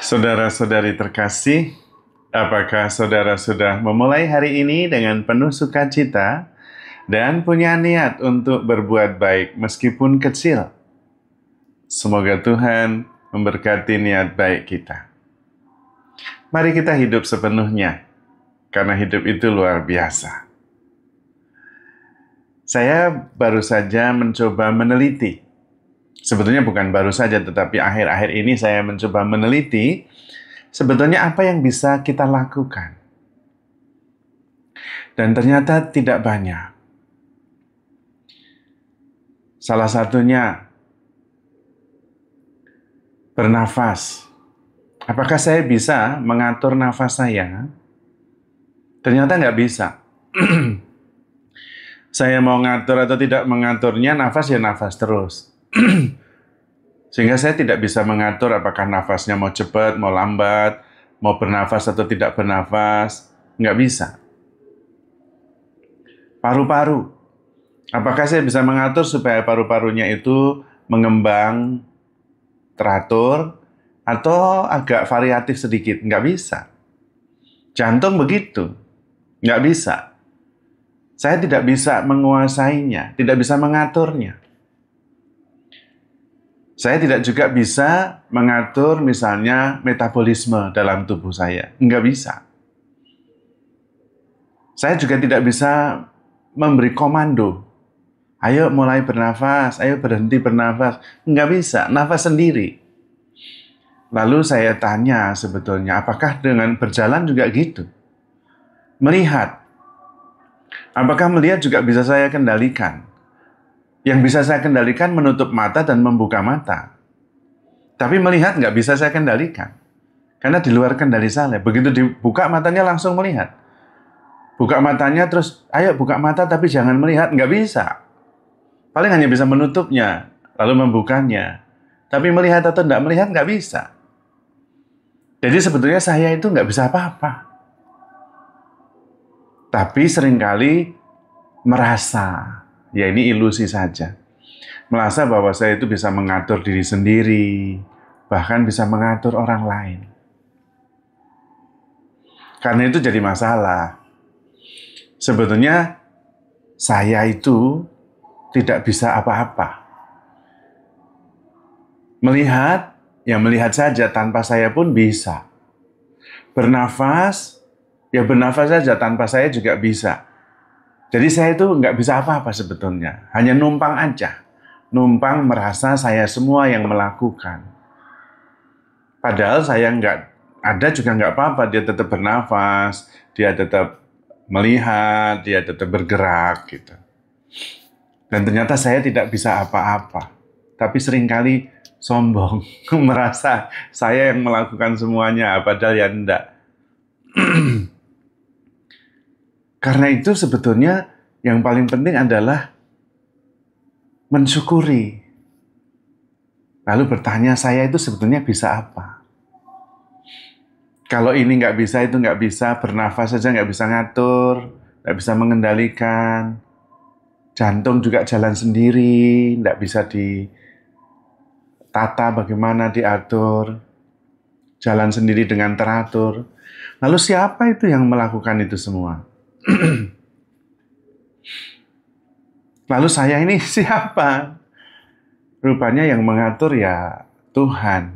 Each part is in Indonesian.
Saudara-saudari terkasih, apakah saudara sudah memulai hari ini dengan penuh sukacita dan punya niat untuk berbuat baik meskipun kecil? Semoga Tuhan memberkati niat baik kita. Mari kita hidup sepenuhnya, karena hidup itu luar biasa. Saya baru saja mencoba meneliti. Sebetulnya bukan baru saja, tetapi akhir-akhir ini saya mencoba meneliti sebetulnya apa yang bisa kita lakukan. Dan ternyata tidak banyak. Salah satunya, bernafas. Apakah saya bisa mengatur nafas saya? Ternyata nggak bisa. Saya mau ngatur atau tidak mengaturnya, nafas ya nafas terus. Sehingga saya tidak bisa mengatur apakah nafasnya mau cepat, mau lambat, mau bernafas atau tidak bernafas. Nggak bisa. Paru-paru. Apakah saya bisa mengatur supaya paru-parunya itu mengembang, teratur, atau agak variatif sedikit? Nggak bisa. Jantung begitu. Nggak bisa. Saya tidak bisa menguasainya, tidak bisa mengaturnya. Saya tidak juga bisa mengatur misalnya metabolisme dalam tubuh saya. Nggak bisa. Saya juga tidak bisa memberi komando. Ayo mulai bernafas, ayo berhenti bernafas. Nggak bisa, nafas sendiri. Lalu saya tanya sebetulnya, apakah dengan berjalan juga gitu? Melihat. Apakah melihat juga bisa saya kendalikan? Yang bisa saya kendalikan menutup mata dan membuka mata. Tapi melihat nggak bisa saya kendalikan. Karena di luar kendali saya. Begitu dibuka matanya langsung melihat. Buka matanya terus, ayo buka mata tapi jangan melihat. Nggak bisa. Paling hanya bisa menutupnya, lalu membukanya. Tapi melihat atau nggak melihat nggak bisa. Jadi sebetulnya saya itu nggak bisa apa-apa. Tapi seringkali merasa, ya ini ilusi saja. Merasa bahwa saya itu bisa mengatur diri sendiri, bahkan bisa mengatur orang lain. Karena itu jadi masalah. Sebetulnya saya itu tidak bisa apa-apa. Melihat, ya melihat saja tanpa saya pun bisa. Bernafas, ya bernafas saja tanpa saya juga bisa. Jadi saya itu nggak bisa apa-apa sebetulnya. Hanya numpang aja. Numpang merasa saya semua yang melakukan. Padahal saya nggak ada juga nggak apa-apa. Dia tetap bernafas, dia tetap melihat, dia tetap bergerak gitu. Dan ternyata saya tidak bisa apa-apa. Tapi seringkali sombong, merasa saya yang melakukan semuanya, padahal ya enggak. Karena itu sebetulnya yang paling penting adalah mensyukuri. Lalu bertanya, saya itu sebetulnya bisa apa? Kalau ini nggak bisa, itu nggak bisa, bernafas saja nggak bisa ngatur, nggak bisa mengendalikan. Jantung juga jalan sendiri, nggak bisa ditata bagaimana diatur. Jalan sendiri dengan teratur. Lalu siapa itu yang melakukan itu semua? Lalu saya ini siapa? Rupanya yang mengatur ya Tuhan.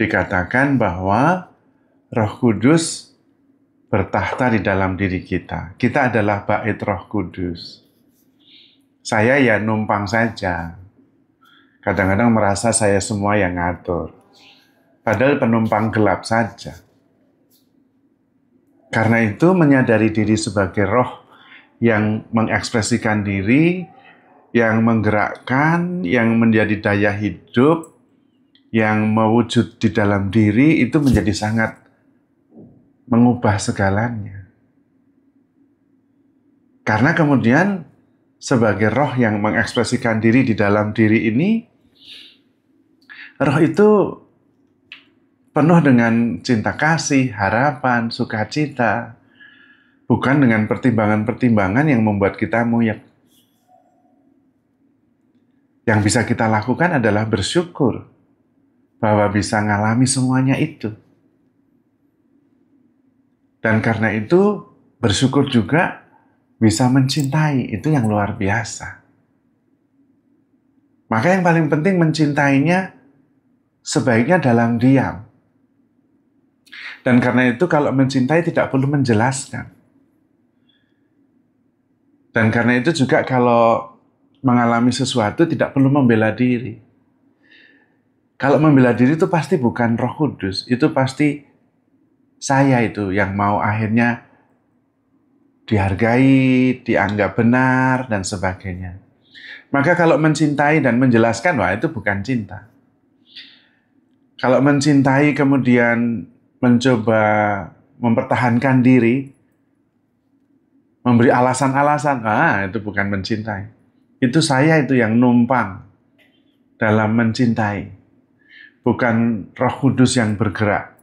Dikatakan bahwa Roh Kudus bertahta di dalam diri kita. Kita adalah bait Roh Kudus. Saya ya numpang saja. Kadang-kadang merasa saya semua yang ngatur. Padahal penumpang gelap saja. Karena itu menyadari diri sebagai roh yang mengekspresikan diri, yang menggerakkan, yang menjadi daya hidup, yang mewujud di dalam diri, itu menjadi sangat mengubah segalanya. Karena kemudian sebagai roh yang mengekspresikan diri di dalam diri ini, roh itu penuh dengan cinta kasih, harapan, sukacita, bukan dengan pertimbangan-pertimbangan yang membuat kita muyek. Yang bisa kita lakukan adalah bersyukur. bahwa bisa ngalami semuanya itu. Dan karena itu bersyukur juga bisa mencintai, itu yang luar biasa. Maka yang paling penting mencintainya sebaiknya dalam diam. Dan karena itu kalau mencintai tidak perlu menjelaskan. Dan karena itu juga kalau mengalami sesuatu tidak perlu membela diri. Kalau membela diri itu pasti bukan Roh Kudus, itu pasti saya itu yang mau akhirnya dihargai, dianggap benar, dan sebagainya. Maka kalau mencintai dan menjelaskan, wah itu bukan cinta. Kalau mencintai kemudian mencoba mempertahankan diri, memberi alasan-alasan, itu bukan mencintai. Itu saya itu yang numpang dalam mencintai. Bukan Roh Kudus yang bergerak.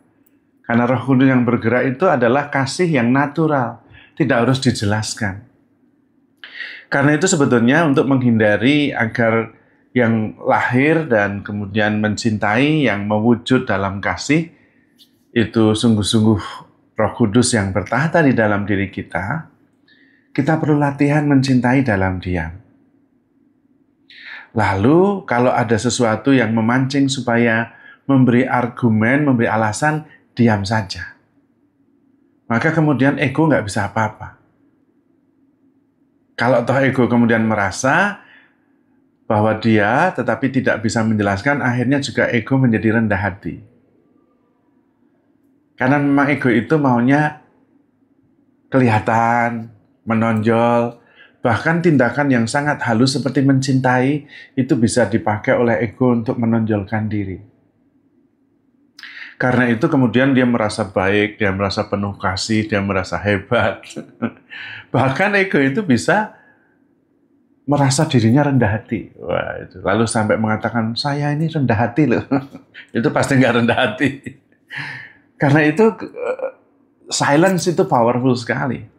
Karena Roh Kudus yang bergerak itu adalah kasih yang natural, tidak harus dijelaskan. Karena itu sebetulnya untuk menghindari agar yang lahir dan kemudian mencintai, yang mewujud dalam kasih, itu sungguh-sungguh Roh Kudus yang bertahta di dalam diri kita perlu latihan mencintai dalam diam. Lalu kalau ada sesuatu yang memancing supaya memberi argumen, memberi alasan, diam saja. Maka kemudian ego nggak bisa apa-apa. Kalau toh ego kemudian merasa bahwa dia tetapi tidak bisa menjelaskan, akhirnya juga ego menjadi rendah hati. Karena memang ego itu maunya kelihatan, menonjol, bahkan tindakan yang sangat halus seperti mencintai itu bisa dipakai oleh ego untuk menonjolkan diri. Karena itu kemudian dia merasa baik, dia merasa penuh kasih, dia merasa hebat. Bahkan ego itu bisa merasa dirinya rendah hati. Wah, itu. Lalu sampai mengatakan, saya ini rendah hati loh. Itu pasti nggak rendah hati. Karena itu silence itu powerful sekali.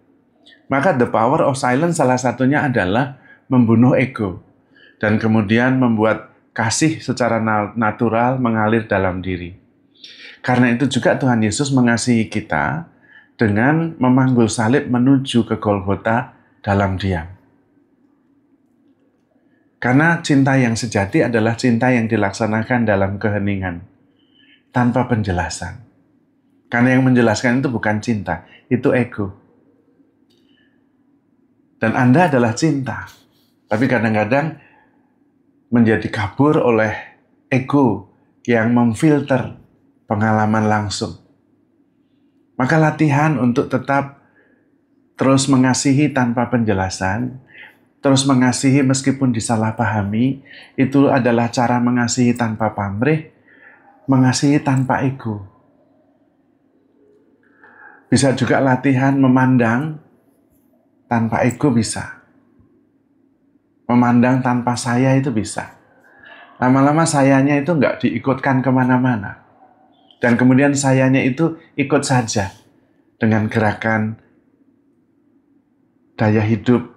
Maka the power of silence salah satunya adalah membunuh ego. Dan kemudian membuat kasih secara natural mengalir dalam diri. Karena itu juga Tuhan Yesus mengasihi kita dengan memanggul salib menuju ke Golgota dalam diam. Karena cinta yang sejati adalah cinta yang dilaksanakan dalam keheningan, tanpa penjelasan. Karena yang menjelaskan itu bukan cinta, itu ego. Dan Anda adalah cinta. Tapi kadang-kadang menjadi kabur oleh ego yang memfilter pengalaman langsung. Maka latihan untuk tetap terus mengasihi tanpa penjelasan, terus mengasihi meskipun disalahpahami, itu adalah cara mengasihi tanpa pamrih, mengasihi tanpa ego. Bisa juga latihan memandang tanpa ego bisa. Memandang tanpa saya itu bisa. Lama-lama sayanya itu nggak diikutkan kemana-mana. Dan kemudian sayanya itu ikut saja dengan gerakan daya hidup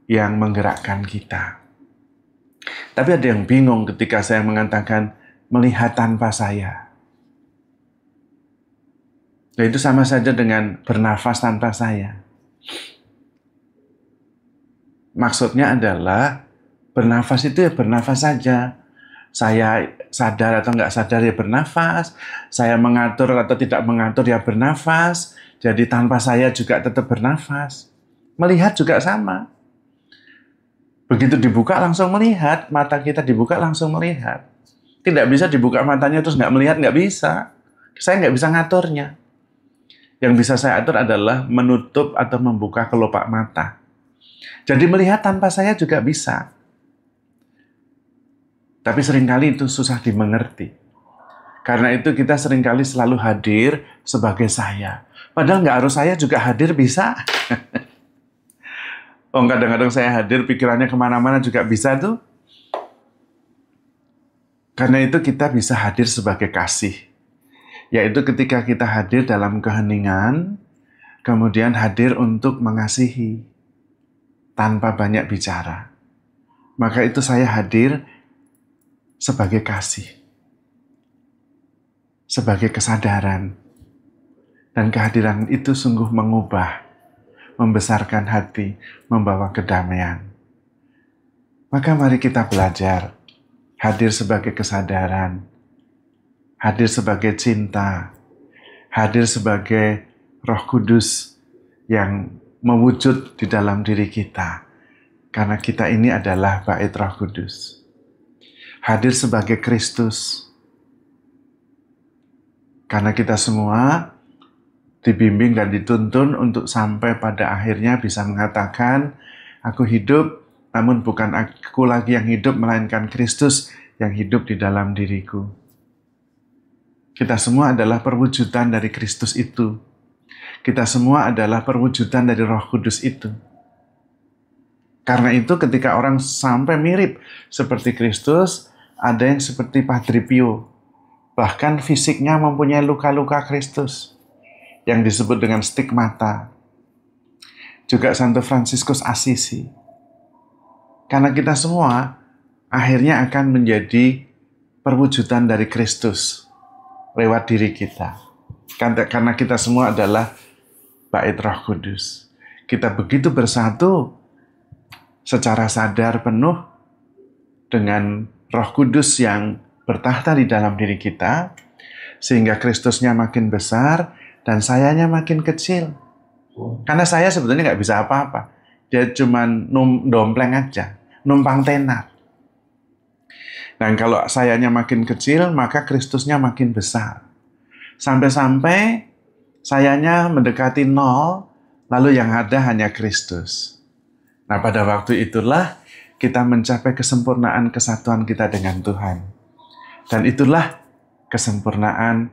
yang menggerakkan kita. Tapi ada yang bingung ketika saya mengatakan melihat tanpa saya. Nah, itu sama saja dengan bernafas tanpa saya. Maksudnya adalah bernafas itu ya bernafas saja. Saya sadar atau nggak sadar ya bernafas. Saya mengatur atau tidak mengatur ya bernafas. Jadi tanpa saya juga tetap bernafas. Melihat juga sama. Begitu dibuka langsung melihat. Mata kita dibuka langsung melihat. Tidak bisa dibuka matanya terus nggak melihat, nggak bisa. Saya nggak bisa ngaturnya. Yang bisa saya atur adalah menutup atau membuka kelopak mata. Jadi melihat tanpa saya juga bisa. Tapi seringkali itu susah dimengerti. Karena itu kita seringkali selalu hadir sebagai saya. Padahal nggak harus saya juga hadir bisa. Kadang-kadang saya hadir pikirannya kemana-mana juga bisa tuh. Karena itu kita bisa hadir sebagai kasih. Yaitu ketika kita hadir dalam keheningan, kemudian hadir untuk mengasihi. Tanpa banyak bicara. Maka itu saya hadir sebagai kasih. sebagai kesadaran. Dan kehadiran itu sungguh mengubah, membesarkan hati, membawa kedamaian. Maka mari kita belajar hadir sebagai kesadaran, hadir sebagai cinta, hadir sebagai Roh Kudus yang mewujud di dalam diri kita. Karena kita ini adalah bait Roh Kudus. Hadir sebagai Kristus. Karena kita semua dibimbing dan dituntun untuk sampai pada akhirnya bisa mengatakan, aku hidup, namun bukan aku lagi yang hidup, melainkan Kristus yang hidup di dalam diriku. Kita semua adalah perwujudan dari Kristus itu. Kita semua adalah perwujudan dari Roh Kudus itu. Karena itu ketika orang sampai mirip seperti Kristus, ada yang seperti Padre Pio. Bahkan fisiknya mempunyai luka-luka Kristus yang disebut dengan stigmata. Juga Santo Fransiskus Assisi. Karena kita semua akhirnya akan menjadi perwujudan dari Kristus lewat diri kita. Karena kita semua adalah bait Roh Kudus. Kita begitu bersatu secara sadar penuh dengan Roh Kudus yang bertahta di dalam diri kita, sehingga Kristusnya makin besar dan sayanya makin kecil. Karena saya sebetulnya nggak bisa apa-apa. Dia cuma dompleng aja, numpang tenar. Dan kalau sayanya makin kecil, maka Kristusnya makin besar. Sampai-sampai sayanya mendekati 0, lalu yang ada hanya Kristus. Nah, pada waktu itulah kita mencapai kesempurnaan kesatuan kita dengan Tuhan. Dan itulah kesempurnaan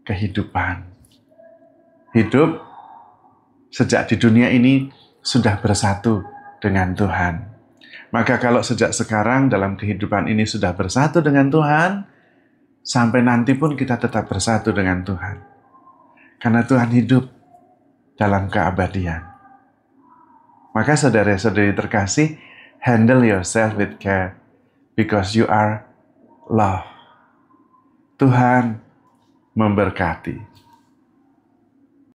kehidupan. Hidup sejak di dunia ini sudah bersatu dengan Tuhan. Maka kalau sejak sekarang dalam kehidupan ini sudah bersatu dengan Tuhan, sampai nanti pun kita tetap bersatu dengan Tuhan. Karena Tuhan hidup dalam keabadian. Maka saudara-saudari terkasih, handle yourself with care because you are love. Tuhan memberkati.